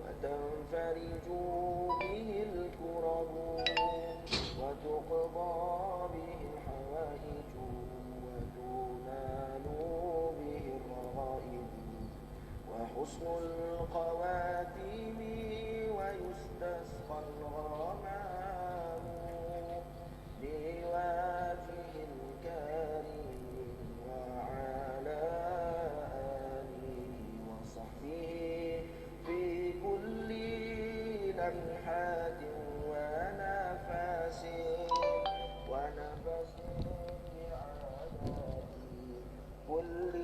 وتنفرج به الكرب وتقضى به الحوائج وتنال به الرغائب وحسن الخواتيم ويستسقى الغمام بوجه الكريم وعلى آله وصحبه في كل لمحات ونفس بعدد كل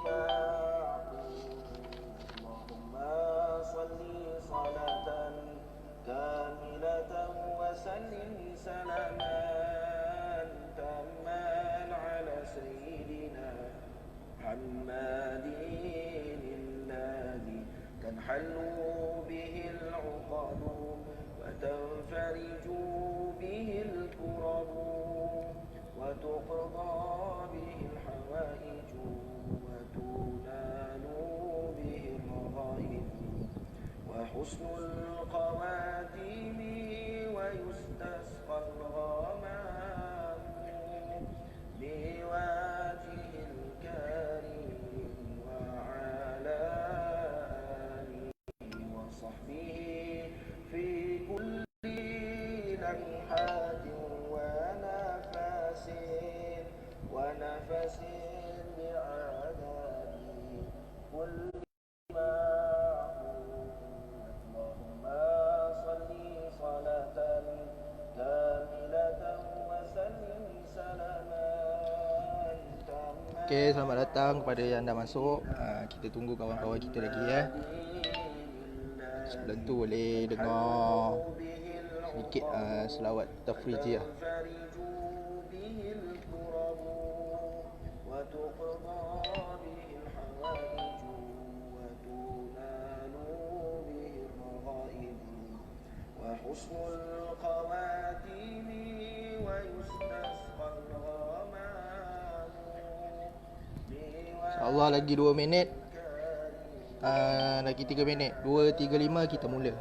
معقول اللهم صل صلاة كاملة وسلم سلاما تاما على سيدنا محمد الذي تنحل به العقد وتنفرج به الكرب وتقضى به الحوائج وتنال به الرغائب وحسن الخواتيم ويستسقى الغمام بوجه الكريم وعلى آله وصحبه في كل لمحات ونفس بعدد كل معقول اللهم صل صلاة كاملة وسلم سلاما تاما. Okey, selamat datang kepada yang dah masuk. Kita tunggu kawan-kawan kita lagi ya. Sebelum tu boleh dengar sedikit selawat tafrijiyah. وتقضى به الحوائج وتنال به الرغائب وحسن الخواتيم ويستسقى الغمام. InsyaAllah lagi 2 minit. Lagi 3 minit. 2.35 kita mula.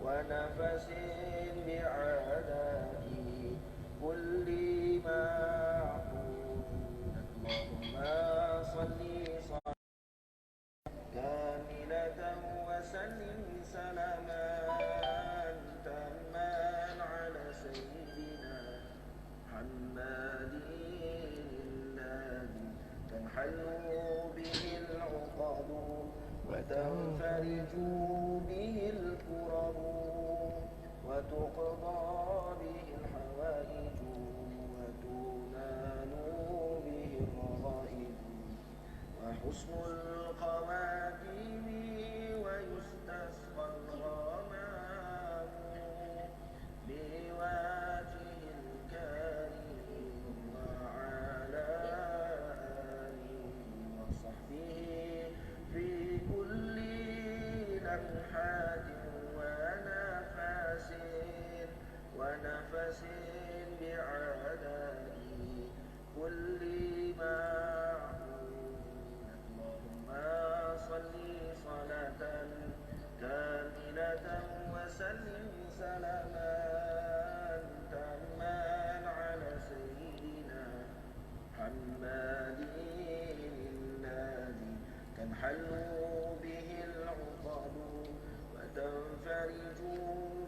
ونفس بعدد كل معقول اللهم صل صلاة كاملة وسلم سلاما تاما على سيدنا محمد الذي تنحل به العقد وتنفرج به الكرب وتقضى به الحوائج وتنال به الرغائب وحسن الخواتيم ويستسقى الغمام بوجه الكريم وعلى آله وصحبه في كل لمحات ونفس بعدد كل معقول اللهم صل صلاة كاملة وسلم سلاما تاما على سيدنا محمد الذي تنحل به العقد وتنفرج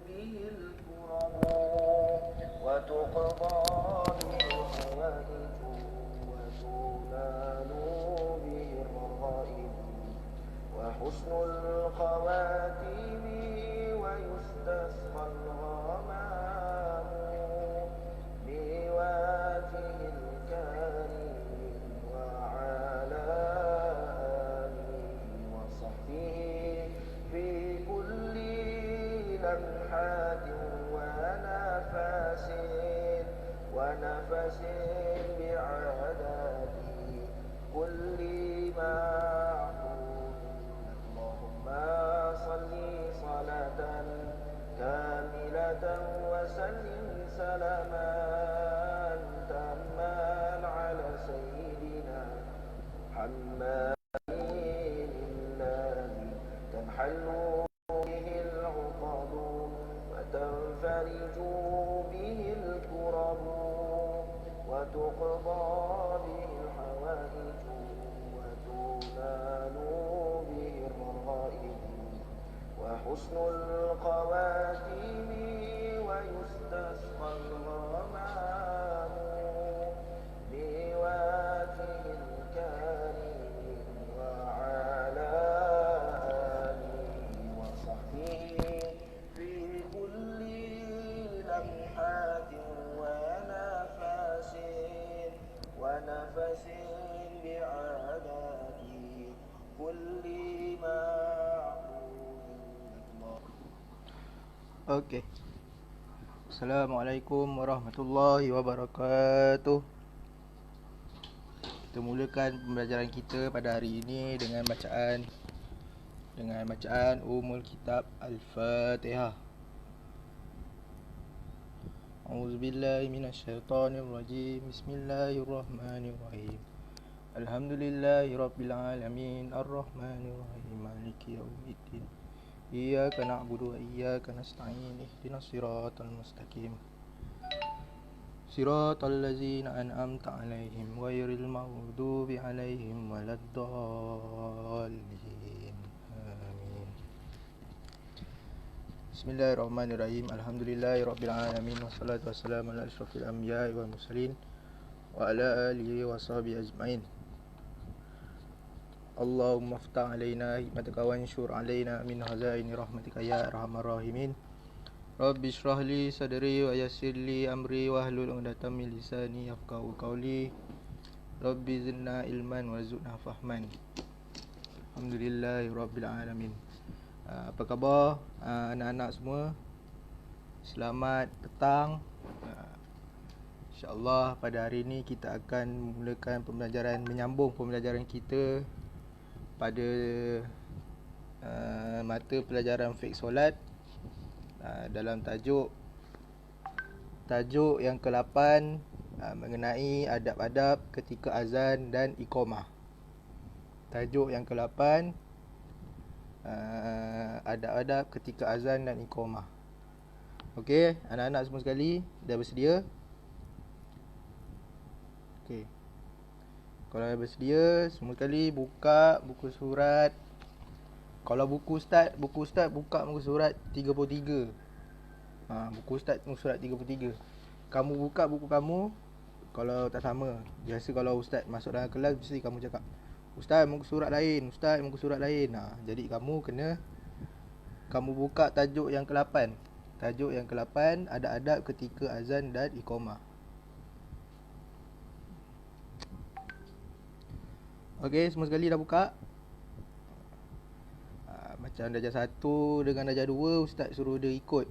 به الكرب وتقضى به الحوائج وتنال به الرغائب وحسن الخواتيم ويستسقى الغمام بوجه الكريم وعلى آله وصحبه في كل لمحات ونفس بعدد كل معقول اللهم صل صلاة كاملة وسلم سلاما وتقضى به الحوائج وتنال به الرغائب وحسن الخواتيم ويستسقى الغمام بوجه الكريم وعلى آله وصحبه في كل لمحات ونفس بعدد كل معقول. Okey. Assalamualaikum warahmatullahi wabarakatuh. Kita mulakan pembelajaran kita pada hari ini dengan bacaan Ummul Kitab Al-Fatihah. A'udzubillahi minasyaitonirrajim. Bismillahirrahmanirrahim. Alhamdulillahirabbil alamin arrahmanirrahim maliki yaumiddin. Iyyaka na'budu wa iyyaka nasta'in ihdinas siratal mustaqim. Siratal ladzina an'amta 'alaihim ghairil maghdubi 'alaihim waladdallin. Amin. Bismillahirrahmanirrahim. Alhamdulillahirabbil alamin wassalatu wassalamu ala asyrafil anbiya'i wal mursalin wa ala alihi washabihi ajmain. Allahumma aftah alaina hikmataka wanshur alaina min hazaini rahmatika ya arhamar rahimin. Rabbi shrah li sadri wa yassir li amri wahlul 'uqdatam min lisani yafqahu qawli. Rabbi zidna ilman warzuqna fahman. Alhamdulillahirabbil alamin. Apa khabar anak-anak semua? Selamat petang. InsyaAllah pada hari ini kita akan memulakan menyambung pembelajaran kita pada mata pelajaran fiqh solat dalam tajuk yang ke-8 mengenai adab-adab ketika azan dan iqamah. Tajuk yang ke-8 adab-adab ketika azan dan iqamah. Okey, anak-anak semua sekali dah bersedia? Okey. Kalau dah bersedia, semua sekali buka buku surat. Kalau buku ustaz buka muka surat 33. Buku ustaz muka surat 33. Kamu buka buku kamu kalau tak sama. Biasa kalau ustaz masuk dalam kelas mesti kamu cakap, "Ustaz, muka surat lain, ustaz, muka surat lain." Jadi kamu buka tajuk yang ke-8. Tajuk yang ke-8 ada adab ketika azan dan iqamah. Okey, semua sekali dah buka. Macam darjah 1 dengan darjah 2 ustaz suruh dia ikut.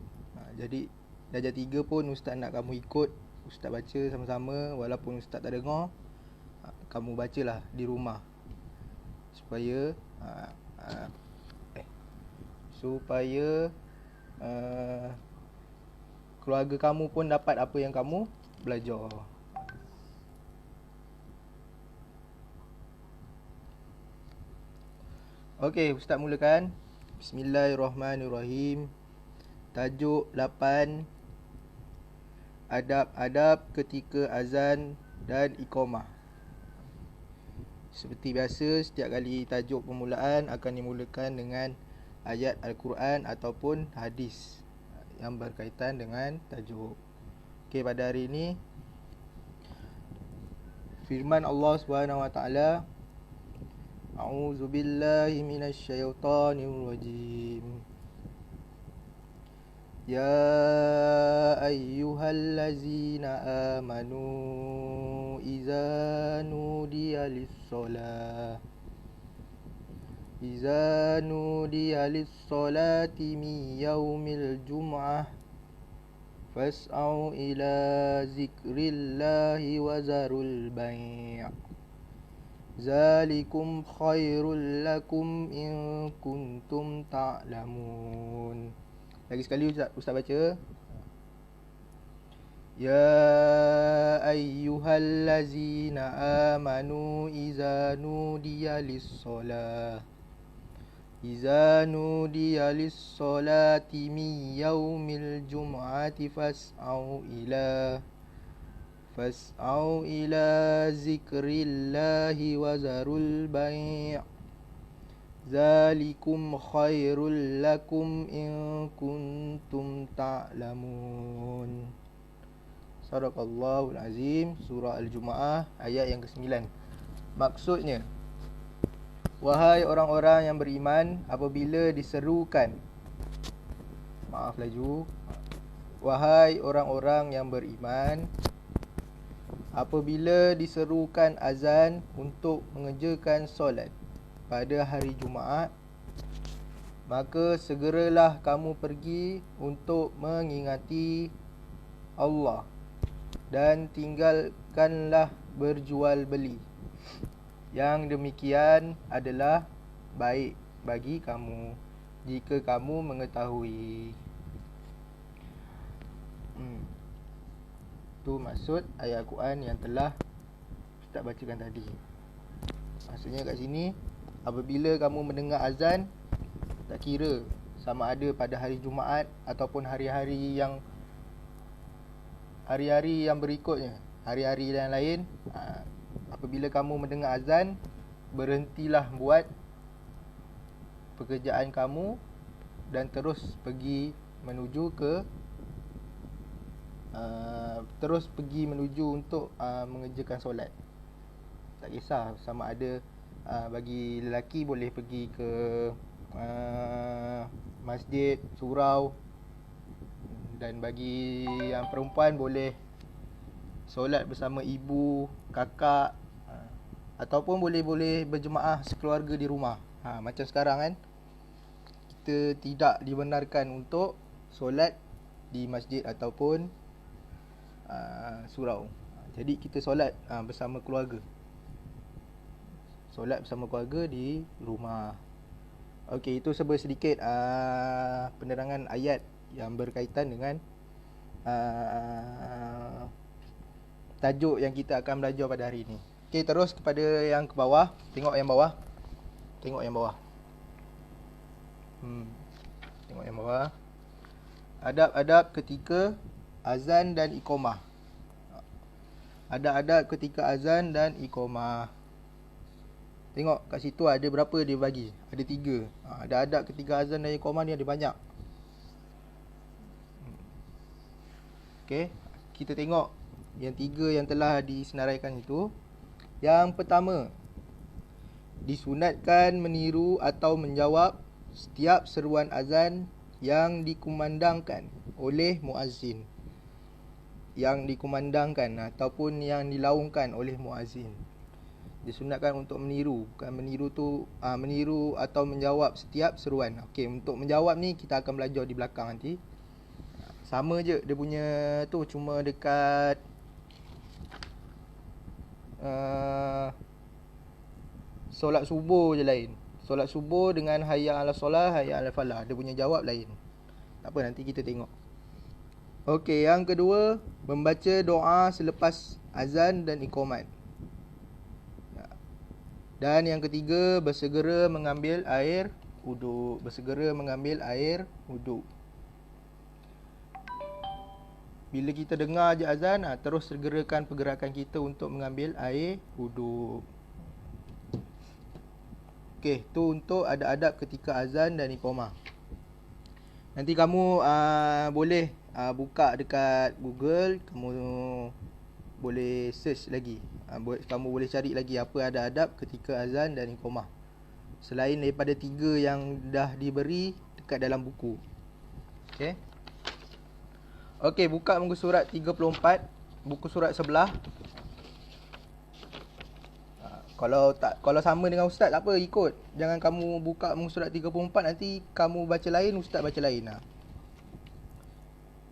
Jadi darjah 3 pun ustaz nak kamu ikut. Ustaz baca sama-sama walaupun ustaz tak dengar. Kamu bacalah di rumah. Supaya keluarga kamu pun dapat apa yang kamu belajar. Okey, ustaz mulakan. Bismillahirrahmanirrahim. Tajuk 8, adab-adab ketika azan dan iqamah. Seperti biasa, setiap kali tajuk permulaan akan dimulakan dengan ayat Al-Quran ataupun hadis yang berkaitan dengan tajuk. Okey, pada hari ini firman Allah Subhanahu wa taala, A'udzu billahi minasyaitonir rajim. Ya ayyuhallazina amanu idza nudiya lis-salati min yaumil jum'ah fas'au ila zikrillahi wa zarul bai'. Zalikum khairul lakum in kuntum ta'lamun. Lagi sekali ustaz baca. Ya ayyuhallazina amanu idza nudiya lis-salati min yaumil jum'ati fas'au fas'au ila zikrillahi wa zarul bai' zalikum khairul lakum in kuntum ta'lamun. Sadaqallahul azim. Surah Al-Jumu'ah ayat yang ke-9. Maksudnya, wahai orang-orang yang beriman, apabila diserukan, maaf laju, wahai orang-orang yang beriman, apabila diserukan azan untuk mengerjakan solat pada hari Jumaat, maka segeralah kamu pergi untuk mengingati Allah dan tinggalkanlah berjual beli. Yang demikian adalah baik bagi kamu jika kamu mengetahui. Itu maksud ayat Al-Quran yang telah Ustaz bacakan tadi. Maksudnya kat sini, apabila kamu mendengar azan, tak kira sama ada pada hari Jumaat ataupun hari-hari yang berikutnya, hari-hari yang lain, apabila kamu mendengar azan, berhentilah buat pekerjaan kamu dan terus pergi menuju untuk mengerjakan solat. Tak kisah sama ada bagi lelaki boleh pergi ke masjid, surau, dan bagi yang perempuan boleh solat bersama ibu, kakak, ataupun boleh berjemaah sekeluarga di rumah. Macam sekarang kan, kita tidak dibenarkan untuk solat di masjid ataupun surau. Jadi kita solat bersama keluarga. Solat bersama keluarga di rumah. Okey, itu sedikit penerangan ayat yang berkaitan dengan tajuk yang kita akan belajar pada hari ini. Okey, terus kepada yang ke bawah. Tengok yang bawah. Tengok yang bawah. Adab-adab ketika azan dan iqamah. Adab-adab ketika azan dan iqamah. Tengok kat situ ada berapa dia bagi? Ada 3. Ada adab ketika azan dan iqamah ni ada banyak. Okey, kita tengok yang 3 yang telah disenaraikan itu. Yang pertama, disunatkan meniru atau menjawab setiap seruan azan yang dikumandangkan oleh muazzin. Yang dikumandangkan ataupun yang dilaungkan oleh muazzin. Disunatkan untuk meniru. Bukan meniru tu meniru atau menjawab setiap seruan. Okey, untuk menjawab ni kita akan belajar di belakang nanti. Sama je dia punya tu, cuma dekat solat subuh je lain. Solat subuh dengan hayya ala solah, hayya ala falah, dia punya jawab lain. Tak apa, nanti kita tengok. Okey, yang kedua, membaca doa selepas azan dan iqamat. Dan yang ketiga, bersegera mengambil air wuduk. Bila kita dengar je azan, terus segerakan pergerakan kita untuk mengambil air wuduk. Okey, tu untuk adab-adab ketika azan dan iqamah. Nanti kamu boleh buka dekat Google, kamu boleh search lagi. Kamu boleh cari lagi apa adab-adab ketika azan dan iqamah, selain daripada 3 yang dah diberi dekat dalam buku. Okey. Okey, buka muka surat 34, buku surat sebelah. Kalau sama dengan ustaz tak apa, ikut. Jangan kamu buka muka surat 34 nanti kamu baca lain, ustaz baca lain.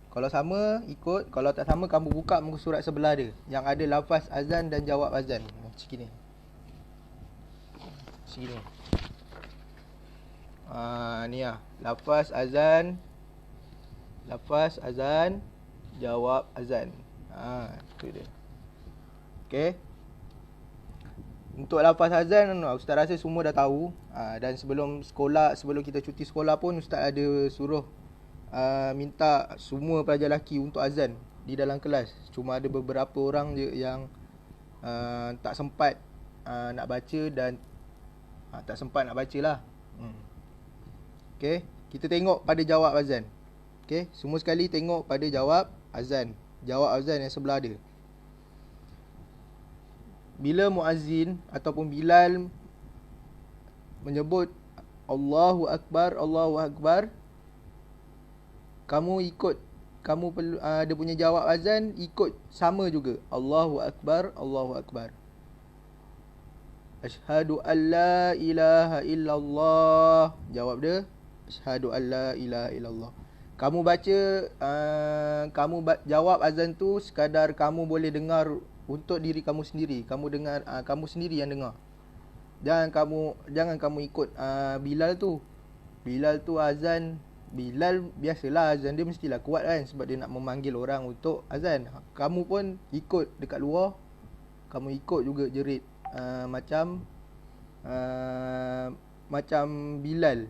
Kalau sama, ikut. Kalau tak sama, kamu buka muka surat sebelah dia yang ada lafaz azan dan jawab azan. Macam ni. Ni lah, lafaz azan, jawab azan. Itu dia. Okey. Untuk lafaz azan, ustaz rasa semua dah tahu. Dan sebelum kita cuti sekolah pun ustaz ada suruh minta semua pelajar lelaki untuk azan. di dalam kelas. Cuma ada beberapa orang je yang tak sempat nak baca dan tak sempat nak baca lah. Okay, kita tengok pada jawab azan. Okay, semua sekali tengok pada jawab azan. Jawab azan yang sebelah dia. Bila muazzin ataupun Bilal menyebut Allahu Akbar, Allahu Akbar, kamu ikut, kamu perlu dia punya jawab azan ikut sama juga. Allahu Akbar, Allahu Akbar. Asyhadu an la ilaha illallah. Jawab dia asyhadu an la ilaha illallah. Kamu baca jawab azan tu sekadar kamu boleh dengar untuk diri kamu sendiri. Kamu dengar, kamu sendiri yang dengar. Jangan kamu ikut Bilal tu. Bilal tu azan, Bilal biasalah azan dia mestilah kuat kan, sebab dia nak memanggil orang untuk azan. Kamu pun ikut dekat luar, kamu ikut juga jerit macam Bilal.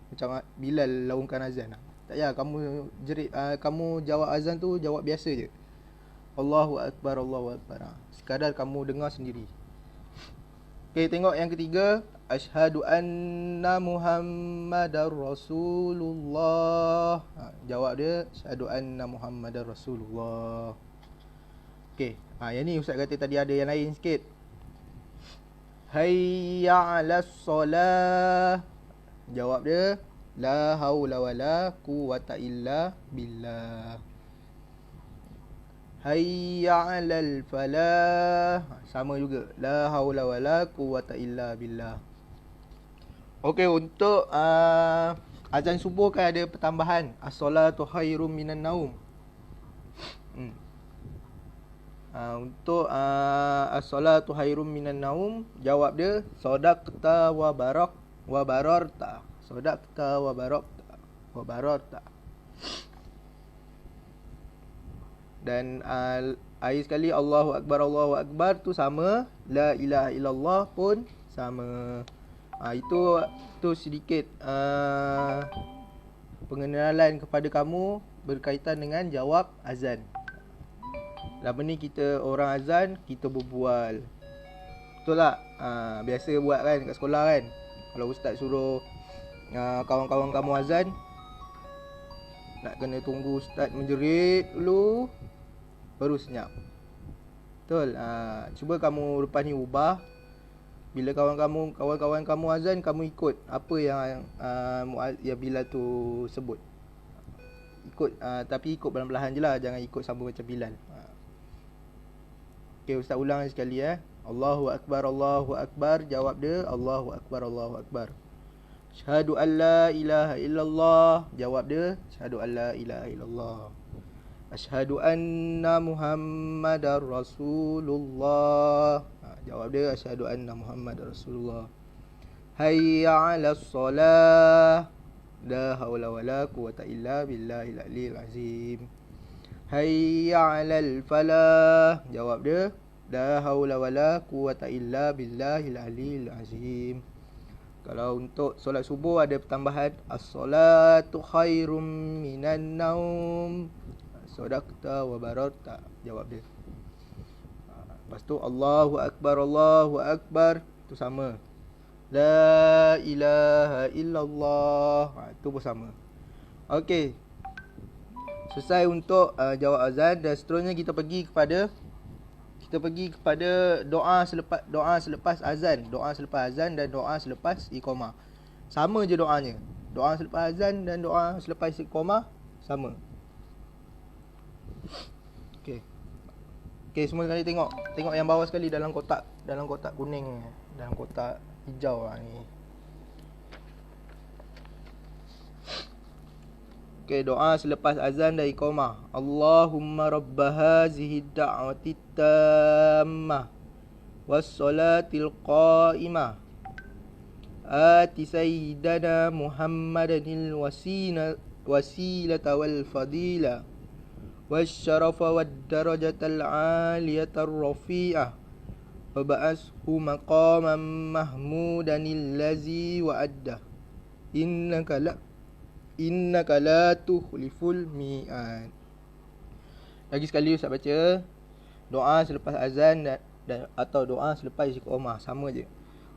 Macam Bilal laungkan azan. Tak payah kamu jerit, kamu jawab azan tu jawab biasa je. Allahu Akbar, Allahu Akbar. Sekadar kamu dengar sendiri. Okay, tengok yang ketiga. Asyhadu anna Muhammadar Rasulullah. Jawab dia asyhadu anna Muhammadar Rasulullah. Okay, yang ni Ustaz kata tadi ada yang lain sikit. Hayya 'alas solah. Jawab dia la haula wala quwwata illa billah. Hayya 'alal falah. Sama juga, la haula wala quwwata illa billah. Okey, untuk azan subuh kan ada pertambahan as-salatu khairum minan naum. Untuk as-salatu khairum minan naum, jawab dia sadaqta wa bararta. Sadaqta wa bararta. Dan air sekali Allahu Akbar tu sama. La ilaha illallah pun sama. Itu sedikit pengenalan kepada kamu berkaitan dengan jawab azan. Lama ni kita orang azan, kita berbual. Betul tak? Biasa buat kan kat sekolah kan. Kalau ustaz suruh kawan-kawan kamu azan, nak kena tunggu ustaz menjerit dulu baru senyap. Betul. Cuba kamu lepas ni ubah. Bila kawan-kawan kamu azan, kamu ikut apa yang Bilal tu sebut. Ikut, tapi ikut perlahan-lahan je lah. Jangan ikut sama macam Bilal. Okay, ustaz ulang sekali Allahu Akbar, Allahu Akbar. Jawab dia Allahu Akbar, Allahu Akbar. Asyhadu an la ilaha illallah. Jawab dia asyhadu an la ilaha illallah. Asyhadu anna Muhammadar Rasulullah. Jawab dia asyhadu anna Muhammadar Rasulullah. Hayya 'alas solah. La haula wala quwwata illa billahil aliyil azim. Hayya 'alal falah. Jawab dia la haula wala quwwata illa billahil aliyil azim. Kalau untuk solat subuh ada pertambahan as-salatu khairum minan naum. Sadaqta wa bararta. Jawab dia. Lepas tu Allahu Akbar, Allahu Akbar. Itu sama. La ilaha illallah. Itu pun sama. Okey. Selesai untuk jawab azan. Dan seterusnya kita pergi kepada doa selepas azan. Doa selepas azan dan doa selepas iqamah. Sama je doanya. Doa selepas azan dan doa selepas iqamah sama. Okey, semua sekali tengok yang bawah sekali dalam kotak kuning, dalam kotak hijau ni. Okey, doa selepas azan dan iqamah. Allahumma rabb hazihi da'wati tammah was salatil qa'imah. Ati sayyidana Muhammadanil wasilata wal fadilah والشرف والدرجة العالية الرفيعة وبعثه مقاما محمودا الذي وعده إنك لا تخلف الميعاد. Lagi sekali Ustaz baca. Doa selepas azan dan atau doa selepas iqamah, sama je.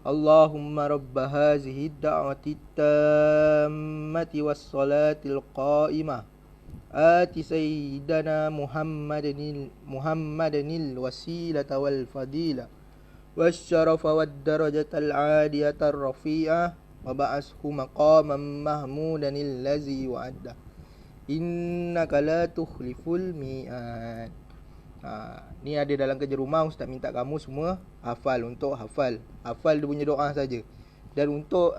Allahumma rabba hazihi da'wati tammati wassalatil qa'imah ati sayyidana Muhammadanil wasilata wal fadila wasyarafa wad darajatal adiyatar rafi'ah wa ba'ashu maqaman mahmudanil lazi wa'adda innaka la tukhliful mi'ad. Ni ada dalam kerja rumah. Ustaz minta kamu semua hafal. Untuk hafal dia punya doa saja. Dan untuk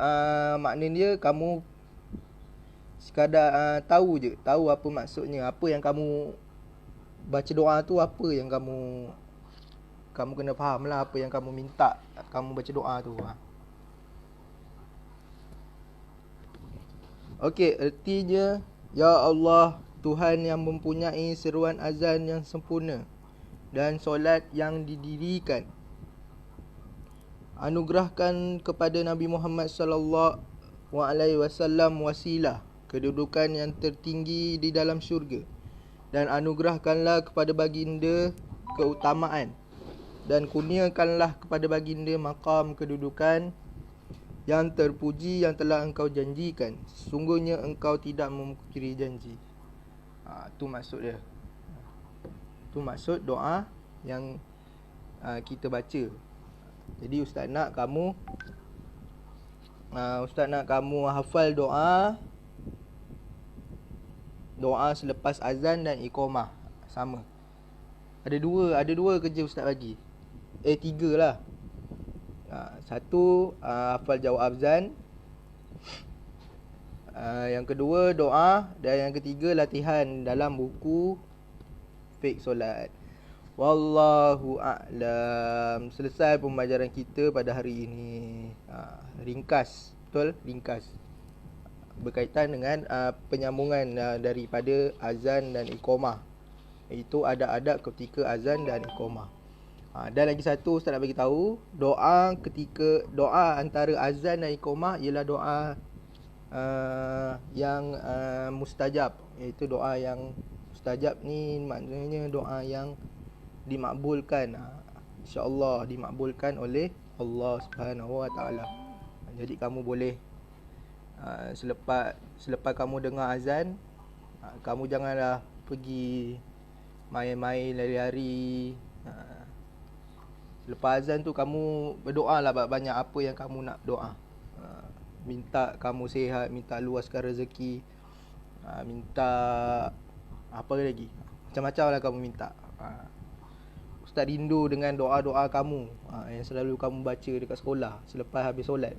makna dia kamu sekadar tahu je, tahu apa maksudnya, apa yang kamu baca doa tu, apa yang kamu kena faham lah, apa yang kamu minta kamu baca doa tu. Okey, ertinya ya Allah, Tuhan yang mempunyai seruan azan yang sempurna dan solat yang didirikan, anugerahkan kepada Nabi Muhammad sallallahu alaihi wasallam wasilah, kedudukan yang tertinggi di dalam syurga, dan anugerahkanlah kepada baginda keutamaan, dan kurniakanlah kepada baginda maqam kedudukan yang terpuji yang telah engkau janjikan. Sesungguhnya engkau tidak memungkiri janji. Tu maksud dia. Tu maksud doa yang kita baca. Jadi Ustaz nak kamu hafal doa selepas azan dan iqamah, sama. Ada dua kerja Ustaz bagi. Tiga lah. Satu, hafal jawab azan. Yang kedua doa, dan yang ketiga latihan dalam buku fiqh solat. Wallahu a'lam. Selesai pembelajaran kita pada hari ini. Ringkas, betul? Ringkas. Berkaitan dengan penyambungan daripada azan dan iqamah, iaitu adab-adab ketika azan dan iqamah. Dan lagi satu Ustaz nak bagi tahu, doa antara azan dan iqamah ialah doa yang mustajab, iaitu doa yang mustajab ni maknanya doa yang dimakbulkan, insya-Allah dimakbulkan oleh Allah Subhanahu Wa Taala. Jadi kamu boleh selepas kamu dengar azan, kamu janganlah pergi main-main lari-lari. Lepas azan tu kamu berdoalah banyak apa yang kamu nak doa. Minta kamu sihat, minta luaskan rezeki, minta apa lagi, macam-macam lah kamu minta. Ustaz rindu dengan doa-doa kamu yang selalu kamu baca dekat sekolah selepas habis solat.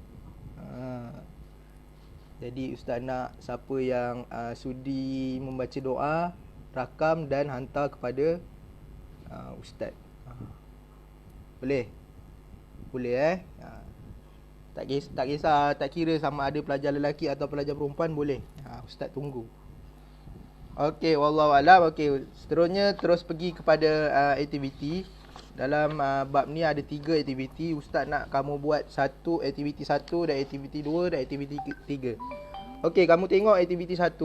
Jadi Ustaz nak siapa yang sudi membaca doa, rakam dan hantar kepada Ustaz. Boleh? Boleh Tak kisah, tak kira sama ada pelajar lelaki atau pelajar perempuan, boleh. Ustaz tunggu. Okey, wallahu alam. Okey, seterusnya terus pergi kepada aktiviti. Dalam bab ni ada 3 aktiviti. Ustaz nak kamu buat aktiviti 1 dan aktiviti 2 dan aktiviti 3. Okey, kamu tengok aktiviti 1.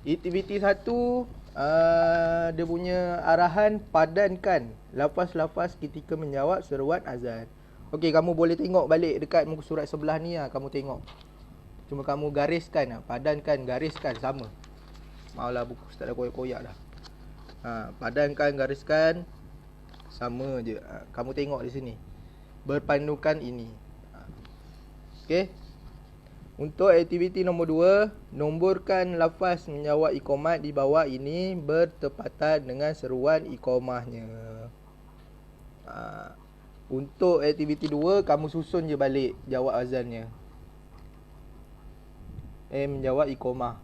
Aktiviti 1 dia punya arahan, padankan lafaz-lafaz ketika menjawab seruan azan. Okey, kamu boleh tengok balik dekat muka surat sebelah ni kamu tengok. Cuma kamu gariskan, padankan, gariskan sama. Maulah buku Ustaz dah koyak-koyak dah. Padankan, gariskan, sama je. Kamu tengok di sini. Berpandukan ini. Okey. Untuk aktiviti nombor 2, nomborkan lafaz menjawab iqamat di bawah ini bertepatan dengan seruan iqamahnya. Untuk aktiviti 2, kamu susun je balik jawab azannya. Menjawab iqamah.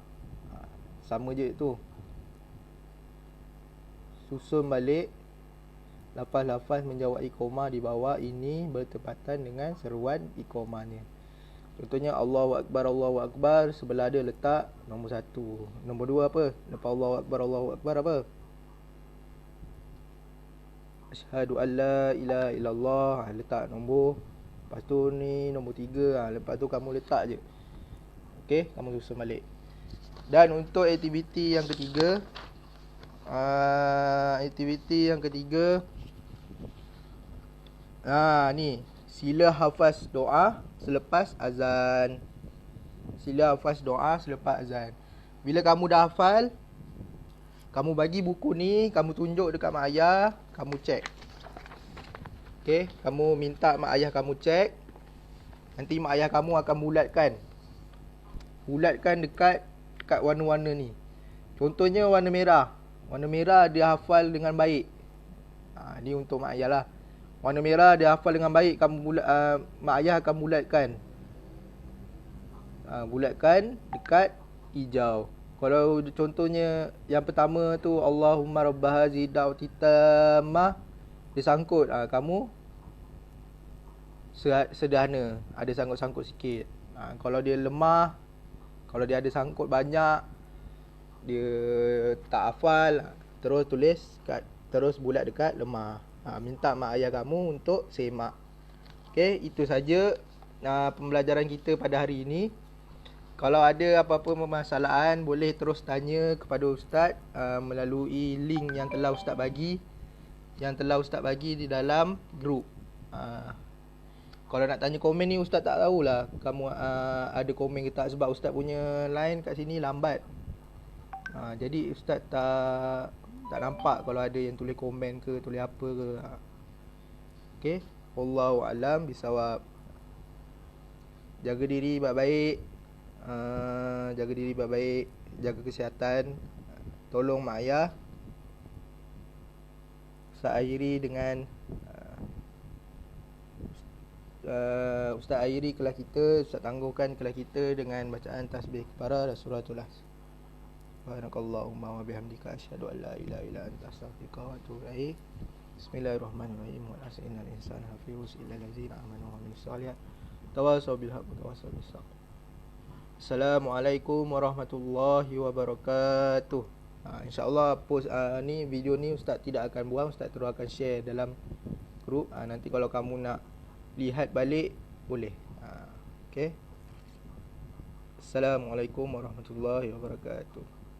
Sama je tu. Susun balik lafaz-lafaz menjawab iqamah di bawah ini bertepatan dengan seruan iqamahnya. Contohnya Allahu Akbar, sebelah dia letak nombor 1. Nombor 2 apa? Lepas Allahu Akbar apa? Asyhadu an la ilaha illallah, letak nombor. Lepas tu ni nombor 3, lepas tu kamu letak je. Okey, kamu susun balik. Dan untuk aktiviti yang ketiga, Aktiviti yang ketiga. Ni, sila hafaz doa selepas azan. Sila hafaz doa selepas azan. Bila kamu dah hafal, kamu bagi buku ni, kamu tunjuk dekat mak ayah, kamu cek. Okey, kamu minta mak ayah kamu cek. Nanti mak ayah kamu akan bulatkan. Bulatkan dekat warna-warna ni. Contohnya warna merah. Warna merah dia hafal dengan baik. Ni untuk mak ayah lah. Warna merah dia hafal dengan baik, mak ayah akan bulatkan. Bulatkan dekat hijau. Kalau contohnya yang pertama tu Allahumma rabba hazihi da'wati tammah, dia sangkut, kamu sederhana, ada sangkut-sangkut sikit. Kalau dia lemah, kalau dia ada sangkut banyak, dia tak hafal, terus bulat dekat lemah. Minta mak ayah kamu untuk semak. Okey, itu saja pembelajaran kita pada hari ini. Kalau ada apa-apa permasalahan, boleh terus tanya kepada ustaz melalui link yang telah ustaz bagi di dalam grup. Kalau nak tanya komen ni, ustaz tak tahulah kamu ada komen ke tak, sebab ustaz punya line kat sini lambat. Jadi ustaz tak nampak kalau ada yang tulis komen ke, tulis apa ke. Okey, wallahu alam bisawab. Jaga diri baik-baik. Jaga kesihatan. Tolong mak ayah. Ustaz akhiri dengan Ustaz akhiri kelas kita, Ustaz tangguhkan kelas kita dengan bacaan tasbih kepara dan suratul Las. Subhanakallahumma wa bihamdika asyhadu an la ilaha illa anta astaghfiruka wa atubu ilaik. Bismillahirrahmanirrahim. Wa innal insana lafi khusr illa allazina amanu wa amilus solihat tawasaw bil haqqi wa tawasaw bis sabr. Assalamualaikum warahmatullahi wabarakatuh. InsyaAllah post ni, video ni ustaz tidak akan buang, ustaz terus akan share dalam grup. Nanti kalau kamu nak lihat balik, boleh. Okay. Assalamualaikum warahmatullahi wabarakatuh.